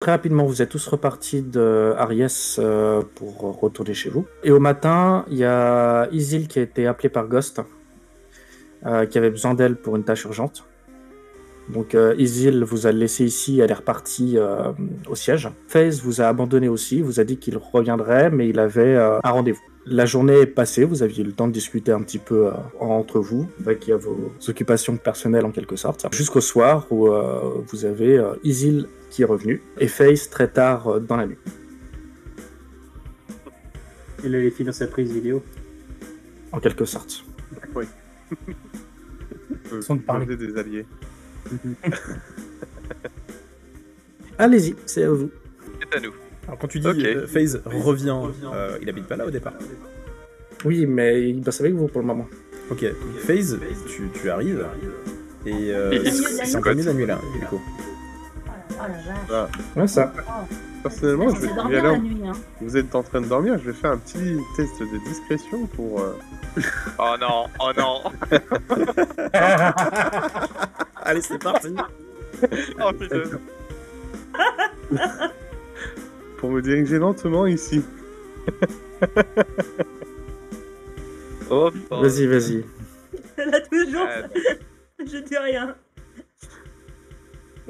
très rapidement, vous êtes tous repartis de Ariès pour retourner chez vous. Et au matin, il y a Isil qui a été appelée par Ghost, qui avait besoin d'elle pour une tâche urgente. Donc Isil vous a laissé ici, elle est repartie au siège. FaZe vous a abandonné aussi, vous a dit qu'il reviendrait, mais il avait un rendez-vous. La journée est passée, vous aviez eu le temps de discuter un petit peu entre vous, avec vos occupations personnelles en quelque sorte, jusqu'au soir où vous avez Isil qui est revenu, et FaZe très tard dans la nuit. Il a les filles dans sa prise vidéo. En quelque sorte. Oui. Sans te parler. Des alliés. Allez-y, c'est à vous. C'est à nous. Alors quand tu dis FaZe revient, il habite pas là au départ. Oui, mais il bosse avec vous pour le moment. Ok, FaZe, tu arrives, et c'est encore mieux la nuit là, du coup. Oh la vache. Ouais, ça. Personnellement, je vais C'est y dormir aller. la nuit, hein. Vous êtes en train de dormir, je vais faire un petit test de discrétion pour... Oh non, oh non. Allez, c'est parti. Oh putain. pour me diriger lentement ici. Oh, oh. Vas-y. Elle a toujours. Euh, Je dis rien.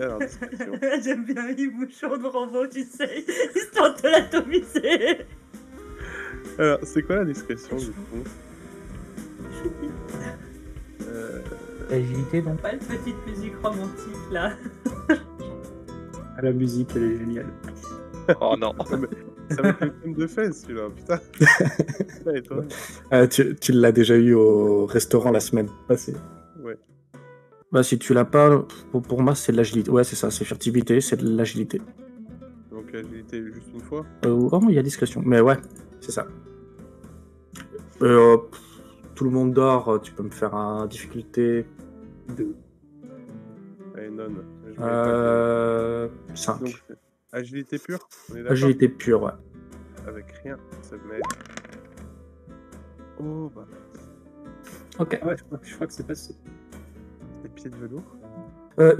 Alors, discrétion. J'aime bien les bouchons de Rambo, tu sais, histoire de l'atomiser. Alors, c'est quoi la discrétion du coup L'agilité, donc. Pas une petite musique romantique là. Ah, la musique, elle est géniale. Oh non. Ça m'a fait le thème de fesses, celui-là, putain. Putain, et toi Tu l'as déjà eu au restaurant la semaine passée. Ouais. Bah, si tu l'as pas, pour moi, c'est de l'agilité. Ouais, c'est ça, c'est furtivité, c'est de l'agilité. Donc, agilité juste une fois. Oh, il y a discrétion. Mais ouais, c'est ça. Tout le monde dort, tu peux me faire un difficulté 2. Allez, non. Je vais 5. Donc, agilité pure, on est d'accord. Agilité pure, ouais. Avec rien, ça m'aide. Oh, bah, Ok. Ah ouais, je crois que c'est passé. des pieds de velours.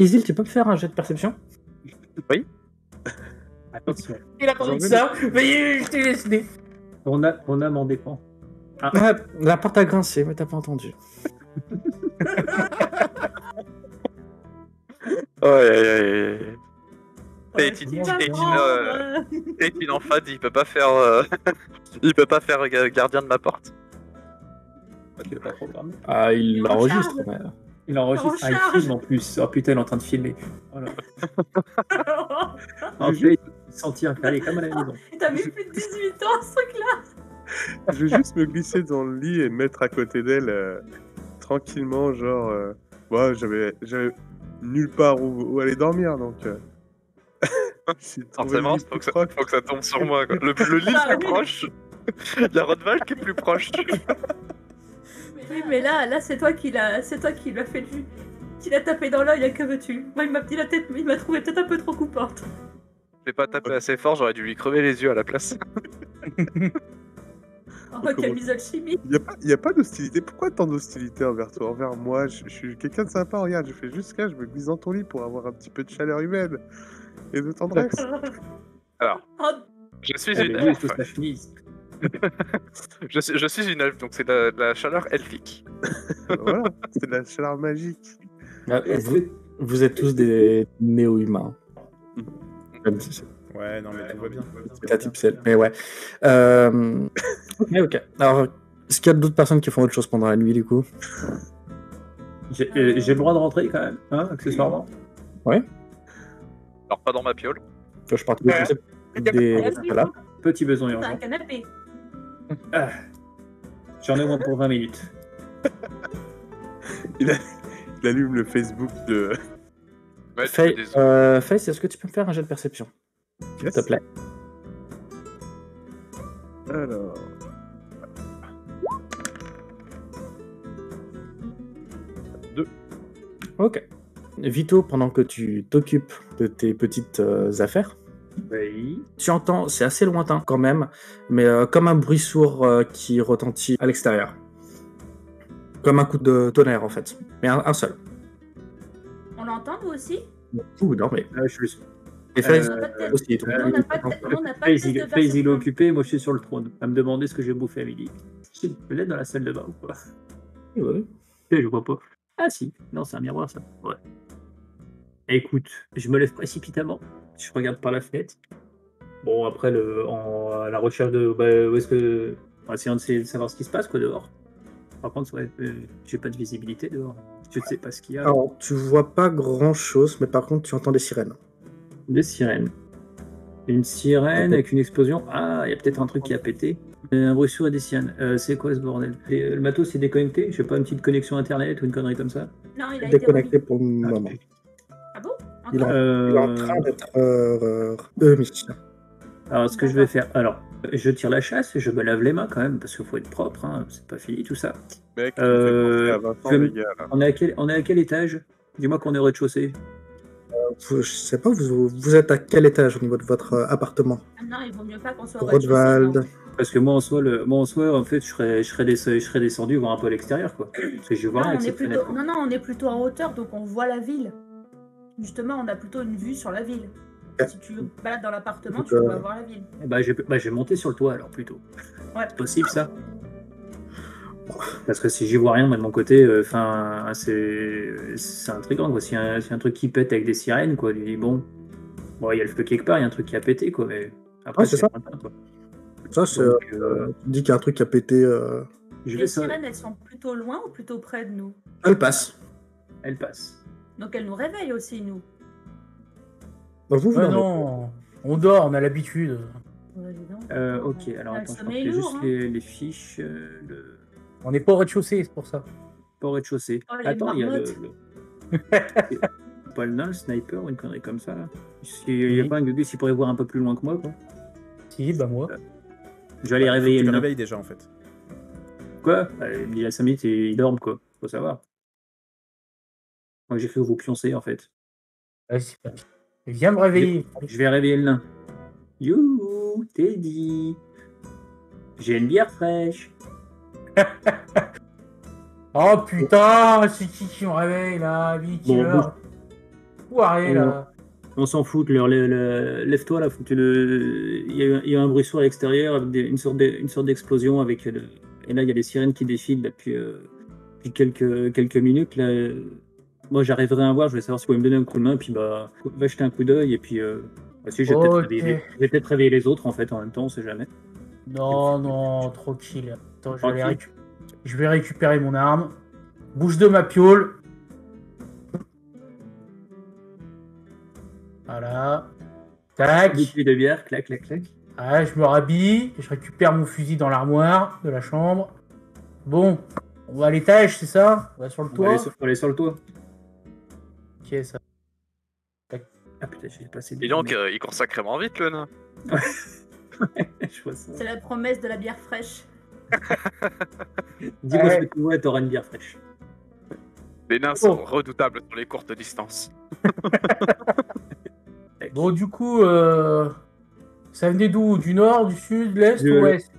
Isil, tu peux me faire un jet de perception? Attention. Il a pas dit ça, mais je t'ai laissé. Ton âme en dépend. Ouais, la porte a grincé, mais t'as pas entendu. Ouais. Ouais, T'es une enfant, il peut pas faire gardien de ma porte. Il est pas programmé. Ah, il l'enregistre, mais... Il enregistre. Ah, il Recharge. filme en plus. Oh putain, il est en train de filmer. Voilà. En fait, il se sentir calé comme à la maison. T'as mis plus de 18 ans ce truc-là. Je vais juste me glisser dans le lit et me mettre à côté d'elle tranquillement, genre. Ouais, j'avais nulle part où aller dormir, donc. J'ai trouvé Forcément, le lit faut plus que proche. ça tombe sur moi. Quoi. Le lit Ah, le plus oui. proche. Il y a Rodval qui est plus proche. Oui, mais là, c'est toi qui lui a fait du. Qui l'a tapé dans l'œil, que veux-tu? Moi, il m'a dit la tête, il m'a trouvé peut-être un peu trop coupante. J'ai pas tapé assez fort, j'aurais dû lui crever les yeux à la place. Oh, quelle misogynie. Il y a pas d'hostilité. Pourquoi tant d'hostilité envers toi, envers moi? Je suis quelqu'un de sympa, regarde, je fais juste ça, je me glisse dans ton lit pour avoir un petit peu de chaleur humaine et de tendresse. Alors, Oh, je suis Ah, une mais oui, il elfe. faut que ça finisse. Je suis une elfe, donc c'est de la chaleur elfique. Voilà, c'est de la chaleur magique. Ah, vous êtes tous des néo-humains. Même si c'est Ouais, non mais tout va bien. la type celle. Mais ouais. Ok. Alors, est-ce qu'il y a d'autres personnes qui font autre chose pendant la nuit, du coup? J'ai le droit de rentrer quand même, hein, accessoirement. Alors, pas dans ma piole. Je partais du concept des... Voilà. Petit besoin t'as un urgent. canapé. Ah. J'en ai au moins pour 20 minutes. Il allume le Facebook de. Ouais, tu fais des- Face, est-ce que tu peux me faire un jet de perception? S'il Yes. te plaît. Alors. Ok. Vito, pendant que tu t'occupes de tes petites affaires, Oui. tu entends, c'est assez lointain quand même, mais comme un bruit sourd qui retentit à l'extérieur. Comme un coup de tonnerre en fait. Mais un seul. On l'entend, vous aussi? Ouh, non mais... Ah, je suis Et FaZe On n'a pas de test. aussi. donc, On n'a pas de FaZe, test de il est perception. occupé, moi je suis sur le trône. À me demander ce que j'ai bouffé à midi. Je l'ai dans la salle de bain ou pas? ouais. Je vois pas. Ah si, non, c'est un miroir ça. Ouais. Écoute, je me lève précipitamment. Je regarde par la fenêtre. Bon, après, à la recherche de. Où est-ce que. On va essayer de savoir ce qui se passe quoi dehors. Par contre, ouais, j'ai pas de visibilité dehors. Je ne sais pas ce qu'il y a. Alors, tu vois pas grand-chose, mais par contre, tu entends des sirènes. Des sirènes. Une sirène avec une explosion. Ah, il y a peut-être un truc qui a pété. Un bruit sourd et des sirènes. C'est quoi ce bordel? Le matos est déconnecté? Je sais pas, une petite connexion internet ou une connerie comme ça? Non, il a été Déconnecté pour le moment. Ah bon? Il est Encore en train d'être mis. Alors, ce que je vais faire. Alors, je tire la chasse et je me lave les mains quand même, parce qu'il faut être propre, hein. C'est pas fini tout ça. Mec, tu me fais penser à Vincent je vais- Vega, là. On est à quel étage? Dis-moi qu'on est au rez-de-chaussée. Je sais pas, vous êtes à quel étage au niveau de votre appartement? Ah non, il vaut mieux pas qu'on soit au rez-de-chaussée, Rodvald. non. Parce que moi en soi, en fait, je serais descendu voir un peu à l'extérieur, quoi. Parce que je vois rien avec cette fenêtre. Non, on est plutôt en hauteur, donc on voit la ville. Justement, on a plutôt une vue sur la ville. Si tu te balades dans l'appartement, tu vas voir la ville. Je vais monter sur le toit alors plutôt. Ouais. C'est possible ça? Parce que si j'y vois rien, moi de mon côté, c'est intriguant quoi. S'il y a un truc qui pète avec des sirènes, quoi, tu dis bon, il y a le feu quelque part, il y a un truc qui a pété quoi, mais après Ouais, c'est ça. lointain, quoi. Ça, c'est. Donc, Tu dis qu'il y a un truc qui a pété. je Les vais ça. sirènes, elles sont plutôt loin ou plutôt près de nous? Elle passe. Elle passe. Donc elles nous réveillent aussi, nous. Donc vous, vous Ouais, dormez. non, on dort, on a l'habitude. Ouais, dis donc. Ok, alors Le attends, je sommeil partais lourd, juste hein. les fiches. Le On n'est pas au rez-de-chaussée, c'est pour ça. pas au rez-de-chaussée. Oh, les Attends, il y a marmottes. pas le nain, le sniper ou une connerie comme ça là. Il n'y a Oui. pas un Gugus qui pourrait voir un peu plus loin que moi quoi. Si, bah moi. Je vais aller réveiller Tu le le nain. réveilles déjà en fait. Quoi? Il a 5 minutes et il dorme quoi. Faut savoir. Moi j'ai cru que vous pioncez en fait. Vas-y, viens me réveiller. Je vais réveiller le nain. Youhou, Teddy. J'ai une bière fraîche. Oh putain, c'est qui me réveille là? Bon, Foiré bon. là. On s'en fout de l'heure. Lève-toi là, il y a un bruit sourd à l'extérieur avec une sorte d'explosion avec et là il y a des sirènes qui défilent depuis quelques minutes là. Moi j'arriverai à voir, je vais savoir si vous pouvez me donner un coup de main, puis va jeter un coup d'œil et puis si je vais peut-être réveiller les autres en fait en même temps, on sait jamais. Non, tranquille. Attends, Tranquille. je vais récupérer mon arme. Bouge de ma piole. Voilà. Tac. Bouteille de bière, clac, clac, clac. Ah, je me rhabille. Je récupère mon fusil dans l'armoire de la chambre. Bon, on va à l'étage, c'est ça? On va sur le On va toit. aller sur le toit. Ok, ça. Ah putain, j'ai passé Dis donc, il court sacrément vite, le nain. Je vois ça. C'est la promesse de la bière fraîche. Dis-moi Ouais. ce que tu vois et t'auras une bière fraîche. Les nains sont redoutables sur les courtes distances. Bon, du coup, ça venait d'où? Du nord, du sud, de l'est, De- ou ouest?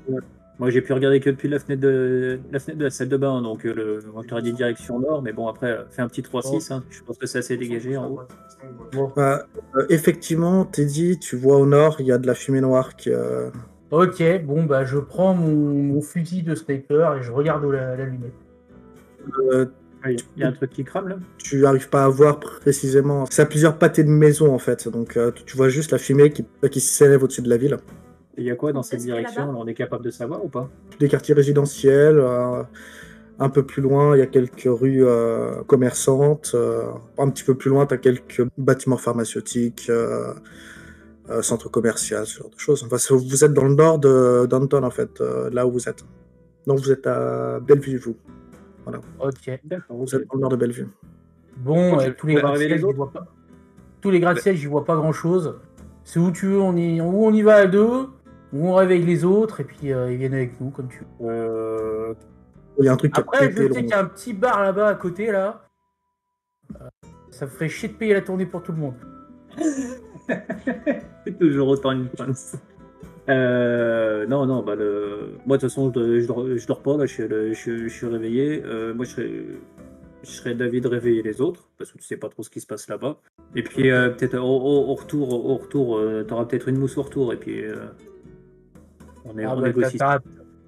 Moi j'ai pu regarder que depuis la fenêtre de la salle de bain, donc moi je t'aurais dit direction nord, mais bon après fais un petit 3-6, hein. Je pense que c'est assez dégagé en haut. Bon. Effectivement, Teddy, tu vois au nord, il y a de la fumée noire qui. Ok, bon, bah je prends mon fusil de sniper et je regarde la lunette. Il y a un truc qui crame là. Tu arrives pas à voir précisément. C'est à plusieurs pâtés de maison en fait, donc tu vois juste la fumée qui s'élève au-dessus de la ville. Il y a quoi dans cette Est-ce qu'il y a direction? là-bas On est capable de savoir ou pas? Des quartiers résidentiels, un peu plus loin, il y a quelques rues commerçantes. Un petit peu plus loin, tu as quelques bâtiments pharmaceutiques, centres commerciaux, ce genre de choses. Enfin, vous êtes dans le nord de Downton en fait, là où vous êtes. Donc vous êtes à Bellevue, vous. Ok. D'accord. Vous êtes dans le nord de Bellevue. Bon, Ok, tous les on va réveiller gratte-ciel, les j'y autres. vois pas. Tous les gratte-ciel, j'y vois pas grand-chose. C'est où tu veux, on y va à deux, ou on réveille les autres, et puis ils viennent avec nous, comme tu veux. Il y a un truc qui a Après, je pété. sais qu'il y a un petit bar là-bas à côté, là. Ça me ferait chier de payer la tournée pour tout le monde. C'est toujours autant une pince. Non, bah moi de toute façon je dors pas, là, je suis réveillé. Moi je je serais d'avis de réveiller les autres, parce que tu sais pas trop ce qui se passe là-bas. Et puis peut-être au retour, t'auras peut-être une mousse au retour, et puis on négocie. T'as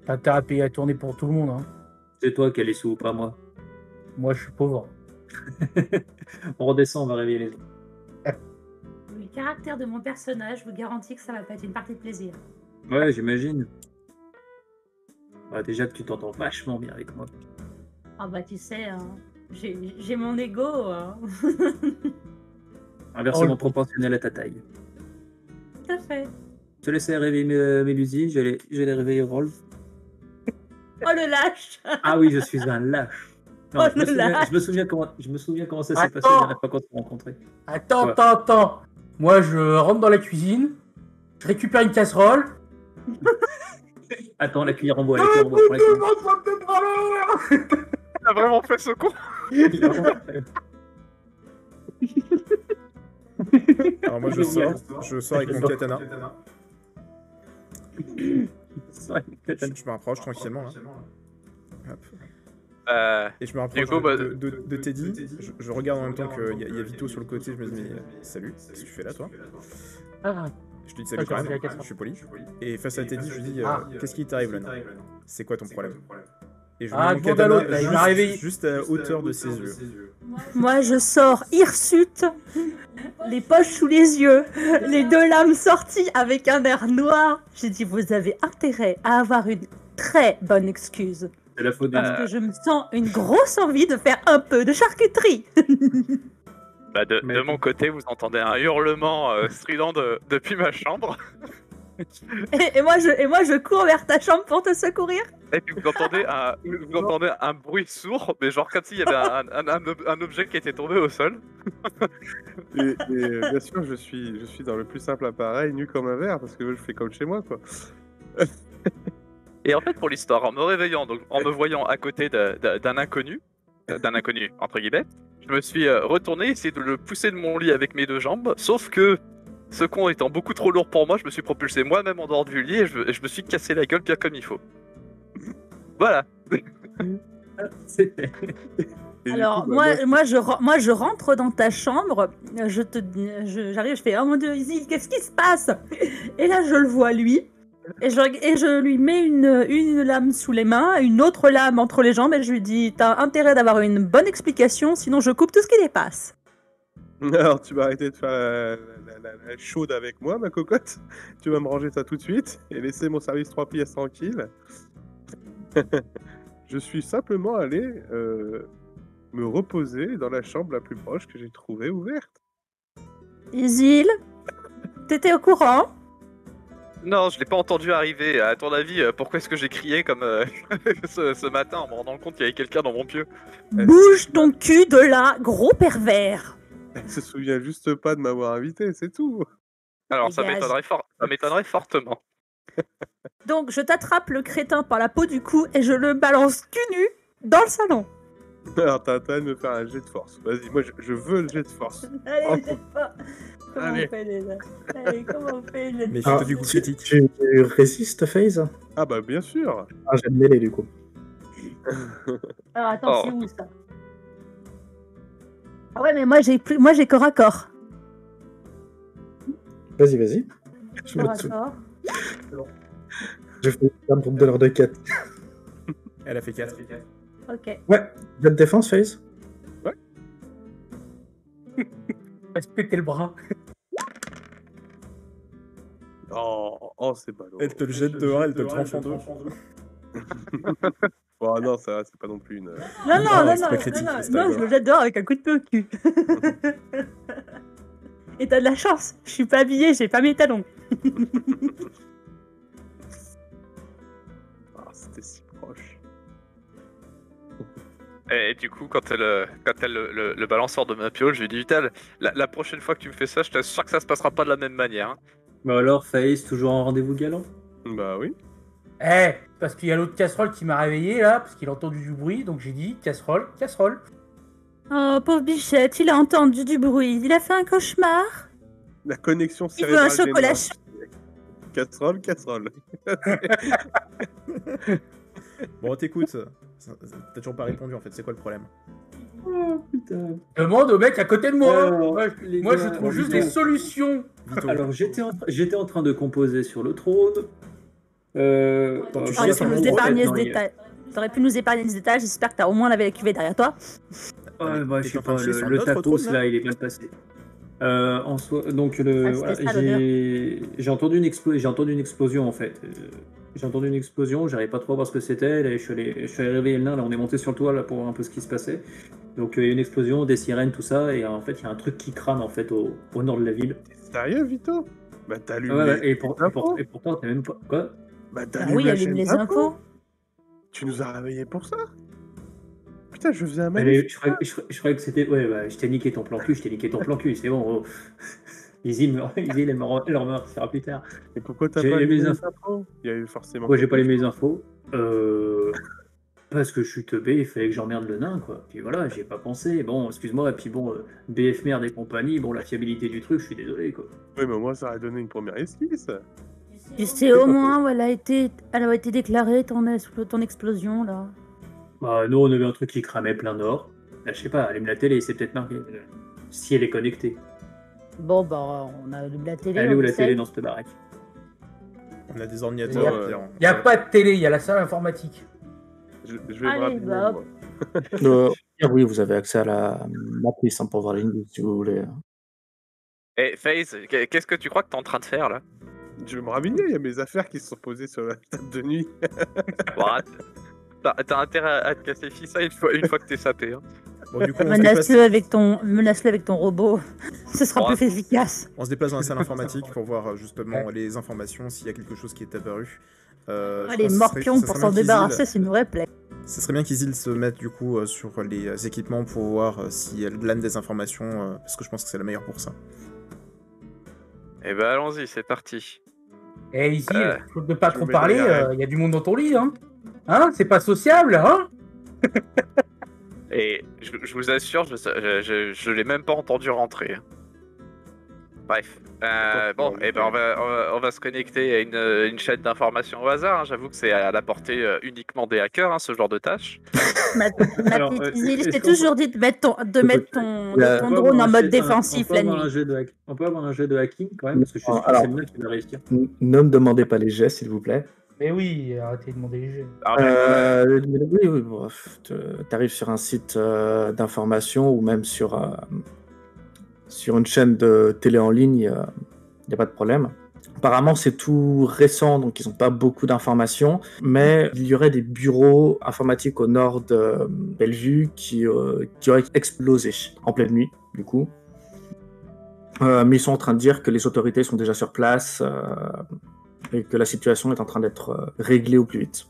intérêt à payer la tournée pour tout le monde. Hein. C'est toi qui as les sous, pas moi. Moi, je suis pauvre. On redescend, on va réveiller les autres. Le caractère de mon personnage vous garantit que ça va pas être une partie de plaisir. Ouais, j'imagine. Bah, déjà que tu t'entends vachement bien avec moi. Ah bah tu sais, hein, j'ai mon ego. Hein. Inversement proportionnel à ta taille. Tout à fait. Je te laissais réveiller Mélusie, je vais réveiller Rolf. Oh le lâche. Ah oui, je suis un lâche. Non, Oh, je me souviens comment ça s'est passé la dernière fois qu'on s'est rencontrés. Attends. Moi, je rentre dans la cuisine, je récupère une casserole. Attends, la cuillère en bois, prends la cuillère. T'as vraiment fait ce con? Alors moi je sors avec mon katana. Je me rapproche tranquillement là. Hop. Et je me rapproche de Teddy. Je regarde en même temps qu'il y a Vito sur le côté. Je me dis mais salut, qu'est-ce que tu fais là toi? Je te dis salut quand même, je suis poli. Et face à Teddy, je lui dis qu'est-ce qui t'arrive là? C'est quoi ton problème? Et je mets mon katana juste à hauteur de ses yeux. Moi je sors hirsute, les poches sous les yeux, les deux lames sorties avec un air noir. J'ai dit vous avez intérêt à avoir une très bonne excuse. C'est la faute Parce que je me sens une grosse envie de faire un peu de charcuterie. Bah de mon côté, vous entendez un hurlement strident depuis ma chambre. Et moi je cours vers ta chambre pour te secourir. Et puis vous entendez un bruit sourd, mais genre comme s'il y avait un objet qui était tombé au sol. Et bien sûr, je suis dans le plus simple appareil, nu comme un verre, parce que je fais comme chez moi, quoi. Et en fait, pour l'histoire, en me réveillant, donc en me voyant à côté d'un inconnu entre guillemets, je me suis retourné, essayé de le pousser de mon lit avec mes deux jambes, sauf que ce con étant beaucoup trop lourd pour moi, je me suis propulsé moi-même en dehors du lit et je me suis cassé la gueule bien comme il faut. Voilà. Alors moi je rentre dans ta chambre, j'arrive, je fais oh mon dieu Izzy, qu'est-ce qui se passe? Et là je le vois lui. Et je lui mets une lame sous les mains, une autre lame entre les jambes, et je lui dis t'as intérêt d'avoir une bonne explication, sinon je coupe tout ce qui dépasse. Alors tu vas arrêter de faire la chaude avec moi, ma cocotte. Tu vas me ranger ça tout de suite et laisser mon service 3 pièces tranquille. Je suis simplement allé me reposer dans la chambre la plus proche que j'ai trouvée ouverte. Isil, t'étais au courant? Non, je l'ai pas entendu arriver. À ton avis, pourquoi est-ce que j'ai crié comme ce matin en me rendant compte qu'il y avait quelqu'un dans mon pieu? Bouge ton cul de là, gros pervers! Elle se souvient juste pas de m'avoir invité, c'est tout. Alors ça m'étonnerait fortement. Donc je t'attrape le crétin par la peau du cou et je le balance cul nu dans le salon. Alors t'as intérêt de me faire un jet de force. Vas-y, moi je veux le jet de force. Allez, jet de force. Comment on fait déjà? Allez, comment on fait le jet de Mais force? tu du coup critique. Tu résistes, FaZe? Ah bah bien sûr. Ah, j'ai mêlé du coup. Alors attends, c'est où ça? Ah ouais, mais moi j'ai corps à corps. Vas-y. Je Corps me à sou- corps. Je fais un groupe de l'heure de 4. Elle a fait 4. Ok. Ouais, jet de défense, FaZe? Va se péter le bras. Oh c'est ballot. Elle te le jette dehors, elle te le tranche en deux. Oh non, ça c'est pas non plus une. Non, c'est pas critique, c'est pas je grave. le jette dehors avec un coup de pied au cul. Et t'as de la chance, je suis pas habillée, j'ai pas mes talons. Ah, c'était si proche. Et du coup, quand elle le balance hors de ma piole, je lui dis Vital, la prochaine fois que tu me fais ça, je t'assure que ça se passera pas de la même manière. Hein. Bah alors, FaZe, toujours en rendez-vous galant? Bah oui. Parce qu'il y a l'autre casserole qui m'a réveillé là, parce qu'il a entendu du bruit, donc j'ai dit casserole. Oh, pauvre bichette, il a entendu du bruit, il a fait un cauchemar. La connexion Il veut un cérébrale. chocolat Casserole. Bon, t'écoutes. T'as toujours pas répondu en fait, c'est quoi le problème? Oh, putain. Demande au mec à côté de moi. Moi, gars, je trouve juste des solutions. Alors, j'étais en train de composer sur le trône. T'aurais pu nous épargner ce détail. T'aurais pu nous épargner ce détail. J'espère que t'as au moins lavé la cuvée derrière toi. Ouais, bah, je sais pas, le tacos là, il est bien passé. En soi, donc voilà, j'ai entendu une explosion en fait. J'ai entendu une explosion, j'arrivais pas trop à voir ce que c'était. Là, je suis allé réveiller le nain. Là, on est monté sur le toit là pour voir un peu ce qui se passait. Donc il y a une explosion, des sirènes, tout ça, et en fait il y a un truc qui crame en fait au nord de la ville. T'es sérieux, Vito? Bah t'as allumé. Ouais, et pourtant t'es même pas quoi? Bah t'as allumé la chaîne les infos. Tu nous as réveillés pour ça? Putain, je faisais un manif. Je croyais que c'était. Ouais, bah, je t'ai niqué ton plan cul, c'est bon. Oh. Izzy, elle me remerciera plus tard. Et pourquoi t'as pas les infos? Il y a eu forcément. Pourquoi j'ai pas les mes infos? Parce que je suis teubé, il fallait que j'emmerde le nain, quoi. Puis voilà, j'y ai pas pensé. Bon, excuse-moi, et puis bon, BF merde et compagnie, bon, la fiabilité du truc, je suis désolé, quoi. Oui, mais moi, ça aurait donné une première esquisse. Tu sais au moins où elle a été déclarée, ton explosion, là. Bah, nous, on avait un truc qui cramait plein nord. Là, je sais pas, allume la télé, c'est peut-être marqué. Si elle est connectée. Bon, bah, on a allumé la télé. Elle est où la télé dans cette baraque? On a des ordinateurs. Il n'y a pas de télé, il y a la salle informatique. Je vais me rappeler. Oui, vous avez accès à la matrice pour voir les news si vous voulez. Et FaZe, qu'est-ce que tu crois que t'es en train de faire là? Je vais me réveiller, il y a mes affaires qui se sont posées sur la table de nuit. T'as intérêt à te casser ça une fois que t'es sapé. Hein. Bon, du coup, menace-le avec ton robot, ce sera plus efficace. On se déplace dans la salle informatique pour voir justement les informations, s'il y a quelque chose qui est apparu. Les morpions pour s'en débarrasser, c'est une vraie plaie. Ce serait bien qu'Isil se mette du coup sur les équipements pour voir si elle glane des informations, parce que je pense que c'est la meilleure pour ça. Eh ben allons-y, c'est parti. Eh Isil, faut ne pas trop parler, il y a du monde dans ton lit, hein. Hein, c'est pas sociable, hein. Et je vous assure, je l'ai même pas entendu rentrer. Bref. Bon, et ben on va se connecter à une chaîne d'information au hasard. Hein. J'avoue que c'est à la portée uniquement des hackers, hein, ce genre de tâche. Je t'ai toujours dit de mettre ton drone en mode défensif la nuit. On peut avoir un jeu de hacking quand même, parce que je suis sûr que c'est le mec qui va réussir. Ne me demandez pas les jets, s'il vous plaît. Mais oui, arrêtez de demander les jeux. Oui, tu arrives sur un site d'information ou même sur une chaîne de télé en ligne, il n'y a pas de problème. Apparemment, c'est tout récent, donc ils n'ont pas beaucoup d'informations, mais il y aurait des bureaux informatiques au nord de Bellevue qui auraient explosé en pleine nuit, du coup. Mais ils sont en train de dire que les autorités sont déjà sur place et que la situation est en train d'être réglée au plus vite.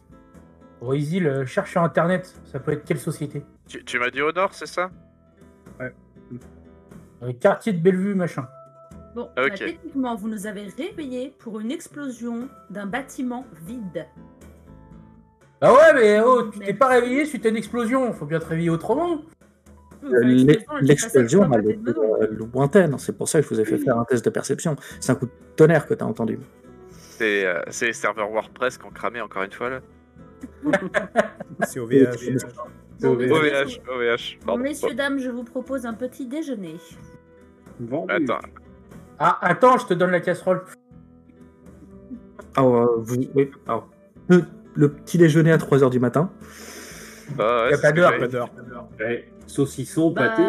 Bon, Isil, cherche sur Internet, ça peut être quelle société? Tu m'as dit au nord, c'est ça? Ouais. Quartier de Bellevue, machin. Bon, techniquement, vous nous avez réveillés pour une explosion d'un bâtiment vide. Bah ouais, mais oh, tu t'es pas réveillé suite à une explosion, faut bien te réveiller autrement. L'explosion, elle est lointaine, c'est pour ça que je vous ai fait faire un test de perception. C'est un coup de tonnerre que t'as entendu. C'est les serveurs WordPress qui ont cramé encore une fois là. C'est OVH. OVH. Pardon. Messieurs, dames, je vous propose un petit déjeuner. Bon, attends. Ah, attends, je te donne la casserole. Le petit déjeuner à 3h du matin. Bah, il n'y a pas d'heure. Ouais. Saucisson, pâté.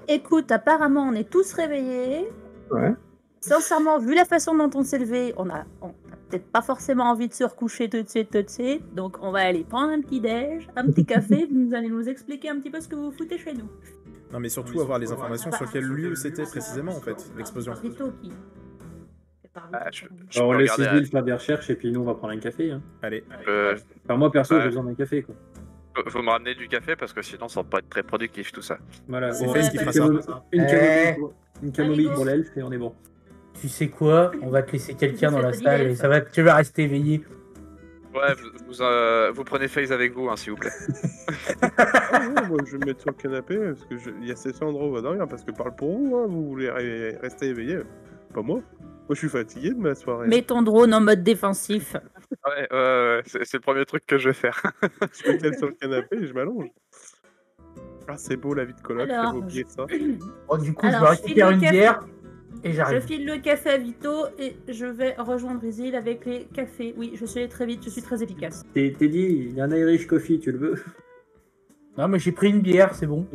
Écoute, apparemment, on est tous réveillés. Ouais. Sincèrement, vu la façon dont on s'est levé, on a peut-être pas forcément envie de se recoucher tout de suite. Donc, on va aller prendre un petit déj, un petit café. Vous allez nous expliquer un petit peu ce que vous foutez chez nous. Non, mais surtout avoir les informations sur quel lieu c'était précisément, en fait, l'explosion. On laisse Isil faire des recherches et puis nous, on va prendre un café. Hein. Allez. Enfin, moi, perso, j'ai besoin d'un café, quoi. Faut me ramener du café parce que sinon, ça va pas être très productif, tout ça. Voilà, c'est FaZe qui fera ça. Une camomille pour l'elfe et on est bon. Tu sais quoi? On va te laisser quelqu'un dans la salle et tu vas rester éveillé. Ouais, vous prenez FaZe avec vous, hein, s'il vous plaît. Moi, je vais me mettre sur le canapé parce que il y a ces endroits où on va dormir parce que parle pour vous, hein, vous voulez rester éveillé, pas moi. Moi, je suis fatigué de ma soirée. Mets ton drone en mode défensif. Ouais, c'est le premier truc que je vais faire. Je me cale sur le canapé et je m'allonge. Ah, c'est beau la vie de coloc, Alors, j'avais oublié ça. Bon, du coup, Alors, je vais je récupérer file une le café. bière et Je j'arrive. file le café à Vito et je vais rejoindre Isil avec les cafés. Oui, je suis allée très vite, je suis très efficace. T'es dit, il y a un Irish Coffee, tu le veux? Non, mais j'ai pris une bière, c'est bon.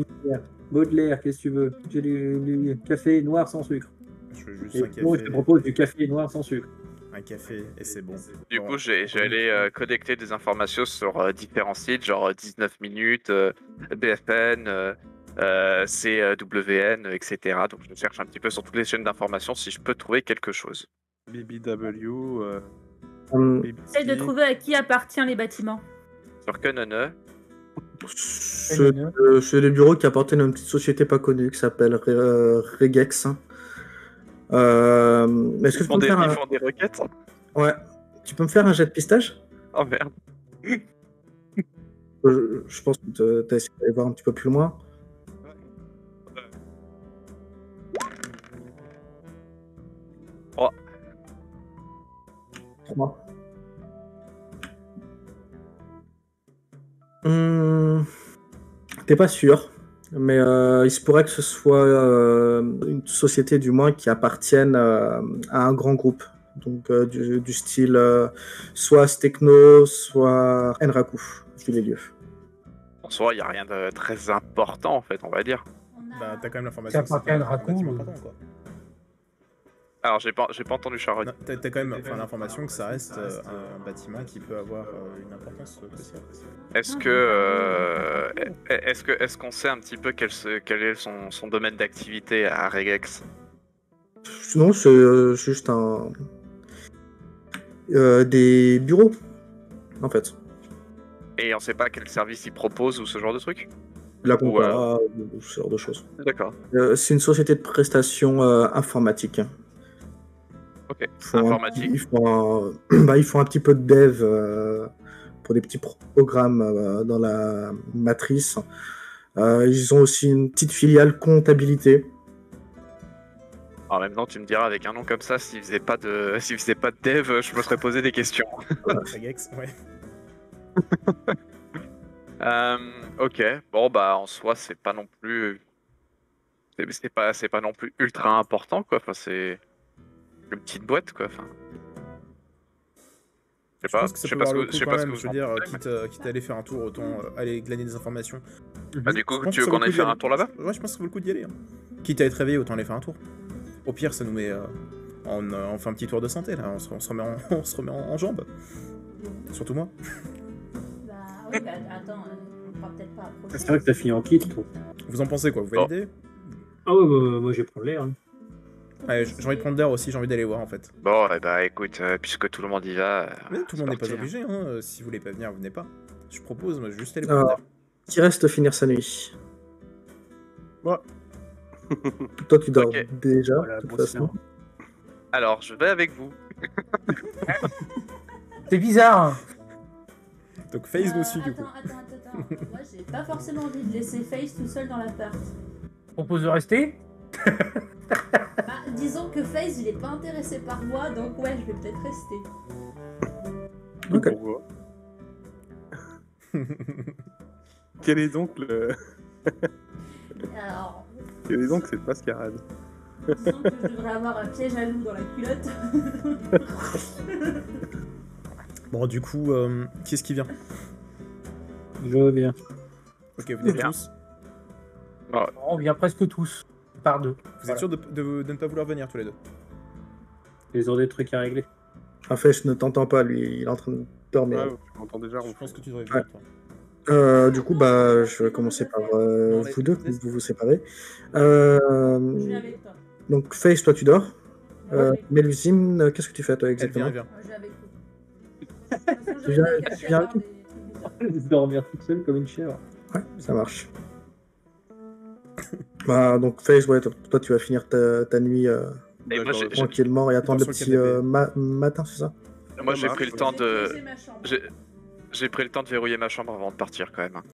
Baudelaire, qu'est-ce que tu veux? J'ai du café noir sans sucre. Je veux juste Et un moi, je te café. propose du café noir sans sucre. Un café et c'est bon. Du Bon, coup, j'allais connecter des informations sur différents sites, genre 19 minutes, BFN, CWN, etc. Donc je cherche un petit peu sur toutes les chaînes d'information si je peux trouver quelque chose. BBW, J'essaie de trouver à qui appartient les bâtiments. Sur Kenone, C'est les bureaux qui appartiennent à une petite société pas connue qui s'appelle Regex. Est-ce que tu peux me faire ils un... font des requêtes. Ouais. Tu peux me faire un jet de pistage? Oh merde. Je pense que tu as essayé d'aller voir un petit peu plus loin. Oh. 3. T'es pas sûr, mais il se pourrait que ce soit une société du moins qui appartienne à un grand groupe. Donc du style soit Stecno, soit Enraku, vu les lieux. En soi, il n'y a rien de très important en fait, on va dire. Bah, t'as quand même l'information. Ça appartient à Draco, bâtiment mais- important, quoi. Alors, j'ai pas entendu Charon. Non, t'as quand même l'information que ça reste un bâtiment qui peut avoir une importance sociale. Est-ce qu'on sait un petit peu quel est son domaine d'activité à Regex? Sinon, c'est juste des bureaux, en fait. Et on sait pas quel service il propose ou ce genre de truc? La compta, ce genre de choses. D'accord. C'est une société de prestations informatiques. Ok. Ils font Informatique. ils font un petit peu de dev pour des petits programmes dans la matrice. Ils ont aussi une petite filiale comptabilité. En même temps, tu me diras, avec un nom comme ça, s'il faisait pas de dev, je me serais posé des questions. Regex, ouais. Ok. Bon, bah, en soi, c'est pas non plus... C'est pas non plus ultra important, quoi. Enfin, c'est une petite boîte, quoi. Enfin... Je pense que ça peut valoir le coup je sais quand pas ce même, que je veux dire, quitte à aller faire un tour, autant aller glaner des informations. Bah, du coup, Je pense tu que veux ça qu'on vaut le aille coup faire d'y un tour là-bas? Ouais, je pense que ça vaut le coup d'y aller. Hein. Quitte à être réveillé, autant aller faire un tour. Au pire, ça nous met... on fait un petit tour de santé, là. On se remet en jambes. Surtout moi. Bah oui, bah attends, on pourra peut-être pas approcher. C'est vrai que t'as fini en kit, toi. Vous en pensez quoi? Vous validez? Ah ouais, bah, moi je vais prendre l'air. Hein. Ouais, j'ai envie de prendre l'air aussi, j'ai envie d'aller voir en fait. Bon, eh bah, écoute, puisque tout le monde y va... Mais tout le monde n'est pas parti, obligé, hein. Si vous voulez pas venir, vous venez pas. Je propose, moi, juste aller prendre Alors, l'air. qui reste finir sa nuit? Moi. Toi, tu dors Ok. déjà, Voilà, de toute bon, façon. Alors, je vais avec vous. C'est bizarre. Hein. Donc Face nous suit du coup. Attends. Moi, j'ai pas forcément envie de laisser Face tout seul dans l'appart. Propose de rester. Bah, disons que Face, il est pas intéressé par moi, donc ouais, je vais peut-être rester. Ok. Pourquoi Quel est donc le... Alors, Quelle est donc cette mascarade? disons que je devrais avoir un piège à loup dans la culotte. Bon, du coup, qui est-ce qui vient? Je reviens. Ok, vous venez Bien. tous. On vient presque tous. Par deux. Vous êtes sûr de ne pas vouloir venir tous les deux? Ils ont des trucs à régler. En fait, je ne t'entends pas, lui, il est en train de dormir. Ouais, tu m'entends déjà. Je pense que tu devrais venir, toi. Du coup, bah, je vais commencer par vous deux, vous vous séparez. Je viens avec toi. Donc, Face, toi, tu dors. Ouais. Mélusine, qu'est-ce que tu fais, toi, Elle vient, exactement? elle vient. Moi, je viens avec vous. De toute façon, je Tu viens- vais tu cacher viens à avec part des trucs bizarres. Dormir toute seule comme une chèvre. Ouais, ça marche. Bah, donc, Face, ouais, toi, tu vas finir ta nuit Et moi, j'ai- tranquillement et attendre le sur le petit canapé. matin, c'est ça? Moi, j'ai Ça pris le marche. temps J'ai de... posé ma chambre. J'ai pris le temps de verrouiller ma chambre avant de partir, quand même.